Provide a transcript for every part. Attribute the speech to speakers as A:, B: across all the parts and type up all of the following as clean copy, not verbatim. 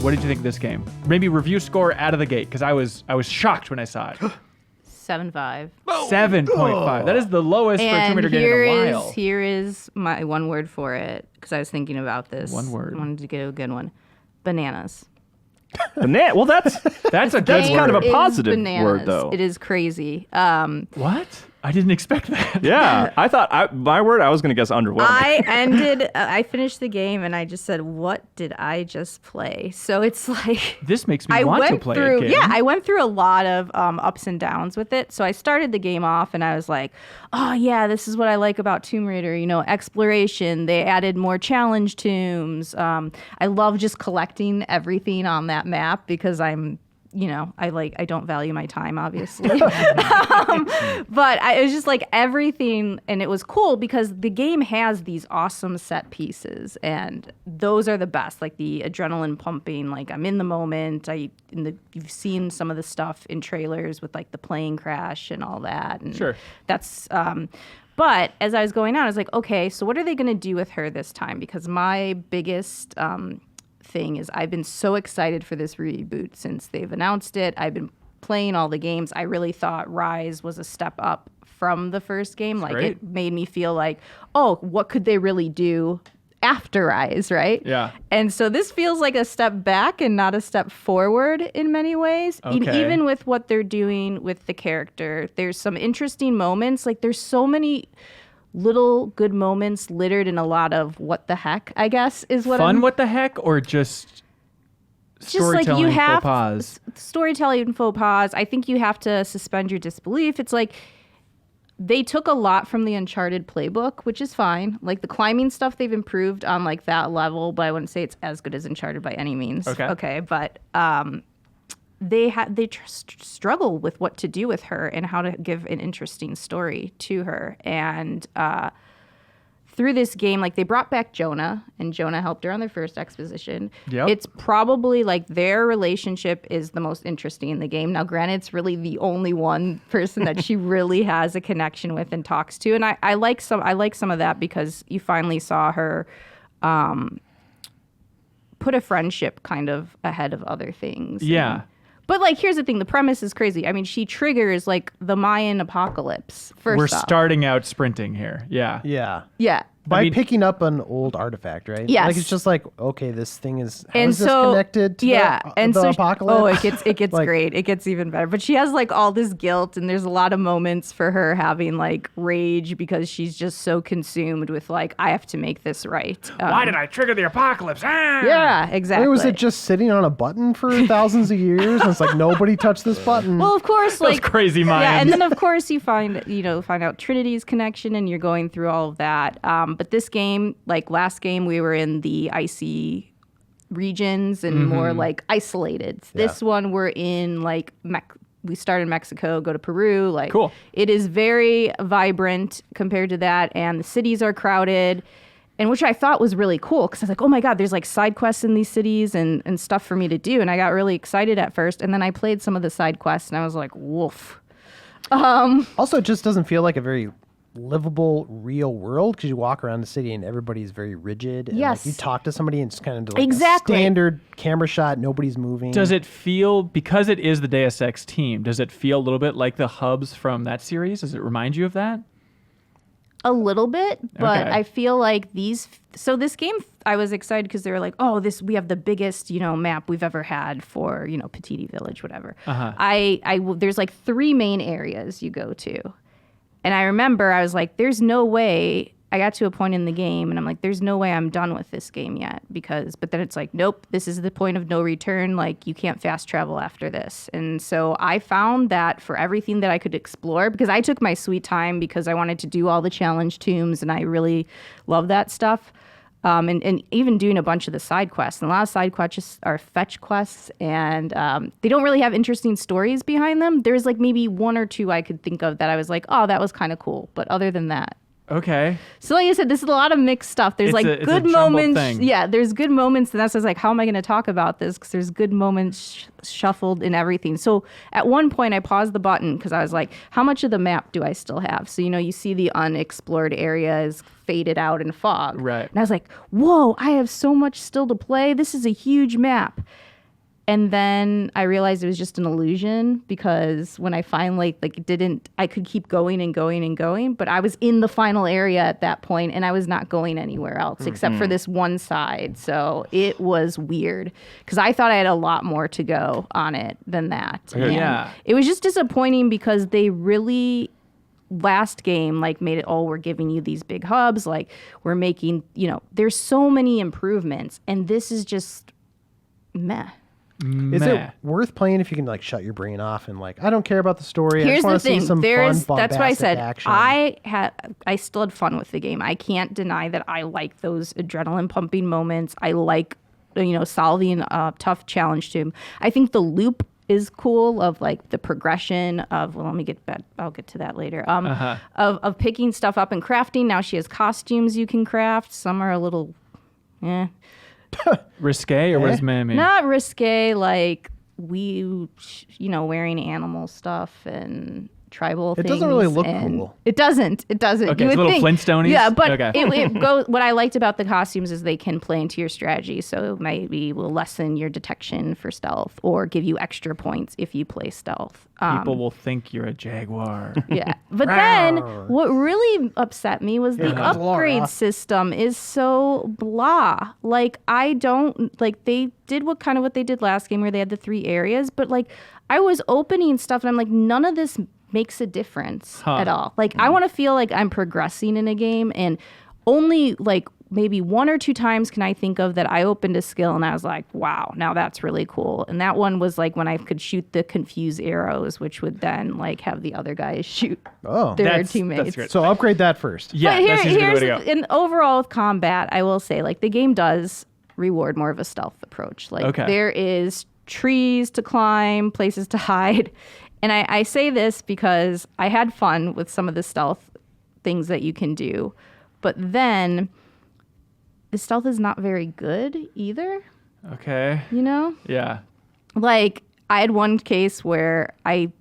A: What did you think of this game? Maybe review score out of the gate, because I was shocked when I saw it.
B: 7.5.
A: 7.5. That is the lowest for a Tomb Raider game in a while.
B: Here is my one word for it, because I was thinking about this.
A: One word.
B: I wanted to get a good one. Bananas.
C: Well, that's
A: a good
C: kind of a
B: Is
C: positive
B: bananas.
C: word, though.
B: It is crazy.
A: What? I didn't expect that.
C: Yeah, I thought I was going to guess underwhelming.
B: I finished the game and I just said, what did I just play? So it's like...
A: This makes me want to play a game.
B: Yeah, I went through a lot of ups and downs with it. So I started the game off and I was like, oh yeah, this is what I like about Tomb Raider, exploration. They added more challenge tombs. I love just collecting everything on that map because I'm... I don't value my time, obviously. But it was just like everything, and it was cool because the game has these awesome set pieces, and those are the best. Like the adrenaline pumping, like I'm in the moment. You've seen some of the stuff in trailers with like the plane crash and all that. And
A: sure.
B: That's. But as I was going on, I was like, okay, so what are they going to do with her this time? Because my biggest thing is I've been so excited for this reboot since they've announced it. I've been playing all the games. I really thought Rise was a step up from the first game. Like
A: great.
B: It made me feel like, oh, what could they really do after Rise, right?
A: Yeah.
B: And so this feels like a step back and not a step forward in many ways.
A: Okay.
B: Even with what they're doing with the character, there's some interesting moments. Like there's so many little good moments littered in a lot of what the heck, I guess, is what
A: Fun
B: I'm...
A: what the heck, or just storytelling
B: like
A: faux pas?
B: Storytelling and faux pas. I think you have to suspend your disbelief. It's like they took a lot from the Uncharted playbook, which is fine. Like the climbing stuff they've improved on like that level, but I wouldn't say it's as good as Uncharted by any means. Okay, but they struggle with what to do with her and how to give an interesting story to her. And through this game, like they brought back Jonah, and Jonah helped her on their first exposition.
A: Yep.
B: It's probably like their relationship is the most interesting in the game. Now, granted, it's really the only one person that she really has a connection with and talks to. And I like some of that because you finally saw her put a friendship kind of ahead of other things.
A: Yeah.
B: But, like, here's the thing. The premise is crazy. I mean, she triggers, like, the Mayan apocalypse,
A: We're
B: off.
A: starting out sprinting here. Yeah.
D: Yeah.
B: Yeah.
D: By picking up an old artifact, right?
B: Yes.
D: Like, it's just like, okay, this thing is, how
B: And
D: is this
B: so,
D: connected to the apocalypse?
B: it gets
D: Like-
B: great. It gets even better. But she has, like, all this guilt, and there's a lot of moments for her having, like, rage because she's just so consumed with, like, I have to make this right.
A: Why did I trigger the apocalypse? Ah!
B: Yeah, exactly.
D: Or was it just sitting on a button for thousands of years? And it's like, nobody touched this button.
B: Well, of course,
A: Those
B: like
A: crazy Mayans.
B: Yeah, and then of course you find out Trinity's connection, and you're going through all of that. But this game, like last game, we were in the icy regions and more like isolated. This one we're in like we start in Mexico, go to Peru. Like,
A: cool.
B: It is very vibrant compared to that, and the cities are crowded. And which I thought was really cool because I was like, oh my God, there's like side quests in these cities and stuff for me to do. And I got really excited at first. And then I played some of the side quests and I was like, woof.
D: Also, it just doesn't feel like a very livable, real world because you walk around the city and everybody's very rigid. And
B: Yes.
D: like, you talk to somebody and it's kind of like
B: Exactly.
D: a standard camera shot, nobody's moving.
A: Does it feel, because it is the Deus Ex team, does it feel a little bit like the hubs from that series? Does it remind you of that?
B: A little bit, but
A: Okay.
B: I feel like this game, I was excited because they were like, oh, we have the biggest, map we've ever had for, Petite Village, whatever. There's like 3 main areas you go to. And I remember I was like, there's no way. I got to a point in the game and I'm like, there's no way I'm done with this game yet but then it's like, nope, this is the point of no return. Like you can't fast travel after this. And so I found that for everything that I could explore, because I took my sweet time because I wanted to do all the challenge tombs and I really love that stuff. And even doing a bunch of the side quests. And a lot of side quests are fetch quests, and they don't really have interesting stories behind them. There's like maybe 1 or 2 I could think of that I was like, oh, that was kind of cool. But other than that.
A: Okay.
B: So like I said, this is a lot of mixed stuff. There's
A: It's
B: good
A: a jumbled
B: moments.
A: thing.
B: Yeah, there's good moments. And that's why I was like, how am I going to talk about this? Because there's good moments shuffled in everything. So at one point I paused the button because I was like, how much of the map do I still have? So, you see the unexplored area is faded out in fog.
A: Right.
B: And I was like, whoa, I have so much still to play. This is a huge map. And then I realized it was just an illusion because when I finally I could keep going and going and going, but I was in the final area at that point and I was not going anywhere else except for this one side. So it was weird because I thought I had a lot more to go on it than that. And it was just disappointing because they really last game made it, we're giving you these big hubs, we're making, there's so many improvements and this is just meh.
D: Is it worth playing if you can shut your brain off and I don't care about the story?
B: Here's
D: I just
B: the thing.
D: See some fun,
B: that's why I said
D: action.
B: I still had fun with the game. I can't deny that I like those adrenaline pumping moments. I like solving a tough challenge to. I think the loop is cool of the progression of I'll get to that later. Of picking stuff up and crafting. Now she has costumes you can craft. Some are a little
A: risque, or what does man mean?
B: Not risque, wearing animal stuff and tribal things.
D: It doesn't really look cool.
B: It doesn't.
A: Okay, it's a little Flintstone-y?
B: Yeah, but
A: okay.
B: it goes. What I liked about the costumes is they can play into your strategy. So maybe will lessen your detection for stealth or give you extra points if you play stealth.
A: People will think you're a jaguar.
B: Yeah. But then what really upset me was the upgrade
D: Laura.
B: system is so blah. I don't they did what they did last game where they had the 3 areas, but I was opening stuff and I'm none of this makes a difference at all. I want to feel like I'm progressing in a game, and only maybe 1 or 2 times can I think of that I opened a skill and I was like, wow, now that's really cool. And that one was when I could shoot the confuse arrows, which would then have the other guys shoot their teammates.
A: That's great.
D: So upgrade that first.
A: Yeah,
B: but
A: that's a good way to go.
B: And overall with combat, I will say the game does reward more of a stealth approach. There is trees to climb, places to hide. And I say this because I had fun with some of the stealth things that you can do. But then the stealth is not very good either.
A: Okay. Yeah.
B: I had one case where I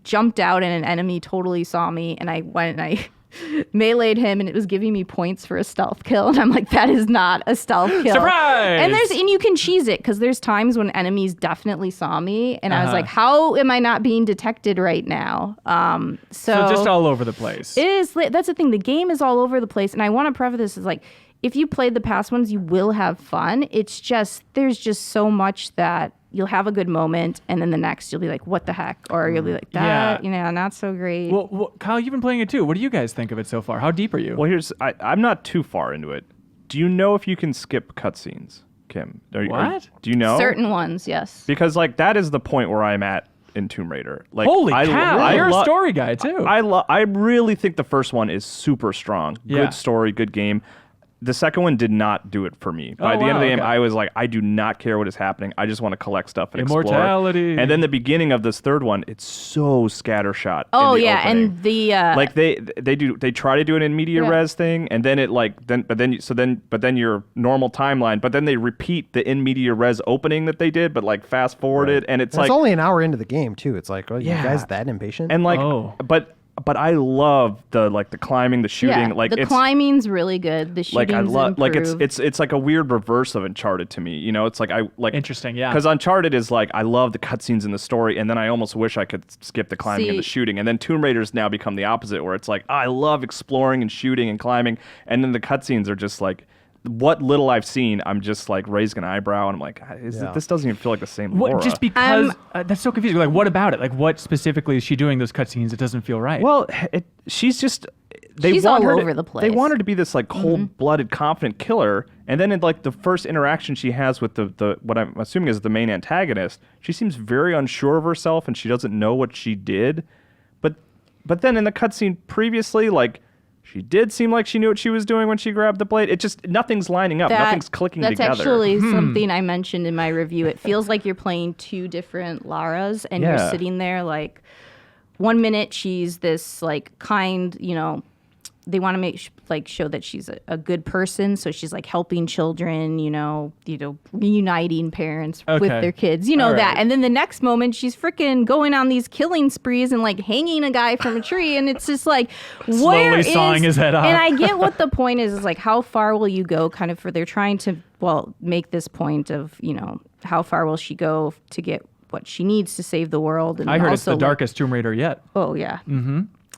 B: jumped out and an enemy totally saw me and I went and I meleeed him and it was giving me points for a stealth kill. And I'm like, that is not a stealth kill.
A: Surprise!
B: And you can cheese it because there's times when enemies definitely saw me and I was like, how am I not being detected right now? So
A: just all over the place.
B: It is. That's the thing. The game is all over the place. And I want to preface this as if you played the past ones, you will have fun. It's just, there's just so much that you'll have a good moment, and then the next you'll be like, what the heck? Or you'll be like, that, not so great.
A: Well, Kyle, you've been playing it too. What do you guys think of it so far? How deep are you?
C: Well, I'm not too far into it. Do you know if you can skip cutscenes, Kim?
A: What?
C: Do you know?
B: Certain ones, yes.
C: Because that is the point where I'm at in Tomb Raider.
A: Holy cow! You're a story guy too.
C: I really think the first one is super strong.
A: Yeah.
C: Good story, good game. The second one did not do it for me. By the end of the game, I was like, I do not care what is happening. I just want to collect stuff and
A: Immortality.
C: explore. And then the beginning of this third one, it's so scattershot.
B: Oh
C: in the
B: yeah,
C: opening.
B: and the
C: they try to do an in media res thing, and then but then your normal timeline, but then they repeat the in media res opening that they did, but fast forwarded, and it's
D: only an hour into the game too. It's you guys that impatient?
C: And but I love the climbing, the shooting.
B: Yeah, the climbing's really good. The shooting's improved.
C: It's like a weird reverse of Uncharted to me. It's
A: interesting, yeah.
C: Because Uncharted is I love the cutscenes in the story, and then I almost wish I could skip the climbing and the shooting. And then Tomb Raider's now become the opposite, where it's I love exploring and shooting and climbing, and then the cutscenes are just what little I've seen, I'm just raising an eyebrow, and I'm like, this doesn't even feel like the same Laura.
A: Just because that's so confusing. What about it? What specifically is she doing those cutscenes? It doesn't feel right.
C: Well, she's just
B: she's all over the place.
C: They want her to be this cold-blooded, confident killer, and then in the first interaction she has with the what I'm assuming is the main antagonist, she seems very unsure of herself and she doesn't know what she did. But then in the cutscene previously, she did seem like she knew what she was doing when she grabbed the blade. It just, nothing's lining up. Nothing's clicking together.
B: That's actually something I mentioned in my review. It feels like you're playing 2 different Laras, and you're sitting there 1 minute she's this kind, they want to show that she's a good person, so she's helping children, reuniting parents with their kids, that. And then the next moment she's freaking going on these killing sprees and hanging a guy from a tree, and it's just
A: slowly sawing his head off.
B: And I get what the point is how far will you go, kind of, for they're trying to make this point of how far will she go to get what she needs to save the world? And
A: I heard it's
B: also,
A: the darkest Tomb Raider yet.
B: Oh yeah,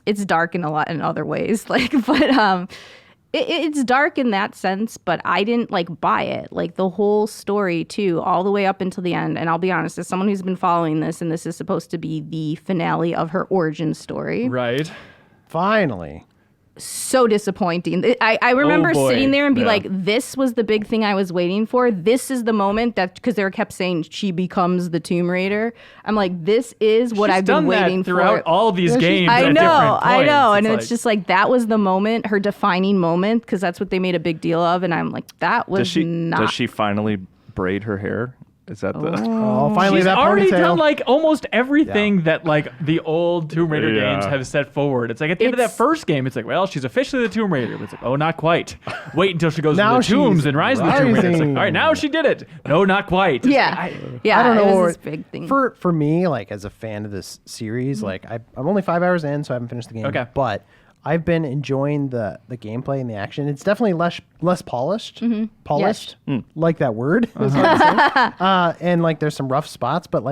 B: it's dark in other ways. It's dark in that sense, but I didn't buy it. Like the whole story too, all the way up until the end. And I'll be honest, as someone who's been following this, and this is supposed to be the finale of her origin story.
A: Right.
D: Finally.
B: So disappointing. I remember sitting there and be like, this was the big thing I was waiting for. This is the moment that, because they kept saying she becomes the Tomb Raider. I'm like, this is what I've been waiting
A: for. Throughout all these games.
B: I know. And
A: it's
B: it's just like, that was the moment, her defining moment, because that's what they made a big deal of. And I'm like, that was not.
C: Does she finally braid her hair? Is that the...
D: Oh, finally
A: She's
D: that
A: already
D: ponytail.
A: done almost everything that the old Tomb Raider games have set forward. It's like at the end of that first game, it's like, well, she's officially the Tomb Raider. But it's like, oh, not quite. Wait until she goes to the tombs and Rise of the Tomb Raider. It's like, all right, now she did it. No, not quite. It's
B: I don't know. It was this big thing.
D: For me, as a fan of this series, I'm only 5 hours in, so I haven't finished the game.
A: Okay.
D: But I've been enjoying the gameplay and the action. It's definitely less polished. Polished, like that word. Is what I'm saying. And there's some rough spots, but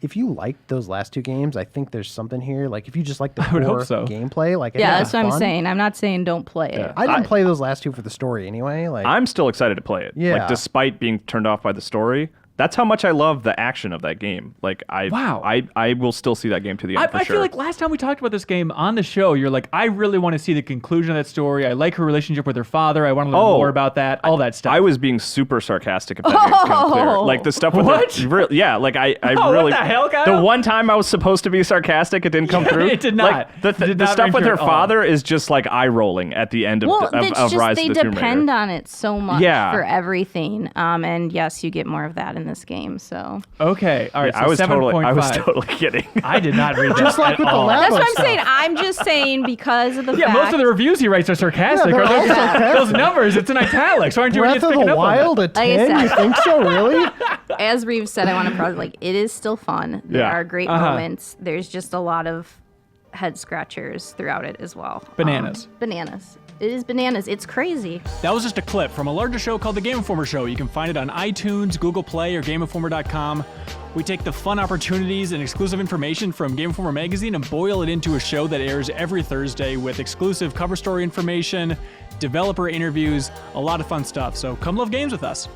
D: if you like those last two games, I think there's something here. If you just like the core gameplay,
B: that's what I'm saying. I'm not saying don't play it.
D: I didn't play those last two for the story anyway.
C: I'm still excited to play it.
D: Yeah.
C: Despite being turned off by the story. That's how much I love the action of that game. I will still see that game to the end for sure.
A: I feel like last time we talked about this game on the show, you're like, I really want to see the conclusion of that story. I like her relationship with her father. I want to learn more about that. All that stuff.
C: I was being super sarcastic if that didn't come clear. The stuff with
A: what?
C: I really.
A: What the hell, Kyle?
C: The one time I was supposed to be sarcastic, it didn't come through.
A: It did not.
C: The stuff with her father is just eye rolling at the end of Rise of the Tomb Raider.
B: They depend on it so much for everything. And yes, you get more of that in this game. So.
A: Okay, all right.
C: I was totally kidding.
A: I did not read that
D: just like
A: at
D: with
A: all.
D: the lab
B: That's what I'm
D: stuff.
B: saying. I'm just saying because of the fact.
A: Most of the reviews he writes are sarcastic.
D: Yeah, they're all
A: those,
D: sarcastic.
A: those numbers, it's in italics. Aren't you
D: Breath
A: idiots
D: of
A: picking
D: the
A: up
D: Wild
A: on
D: at
B: Like I
D: 10?
B: said.
D: You think so, really?
B: As Reeves said, I want to probably it is still fun. There are great moments. There's just a lot of head scratchers throughout it as well.
A: Bananas.
B: Bananas. It is bananas. It's crazy.
A: That was just a clip from a larger show called The Game Informer Show. You can find it on iTunes, Google Play, or GameInformer.com. We take the fun opportunities and exclusive information from Game Informer magazine and boil it into a show that airs every Thursday with exclusive cover story information, developer interviews, a lot of fun stuff. So come love games with us.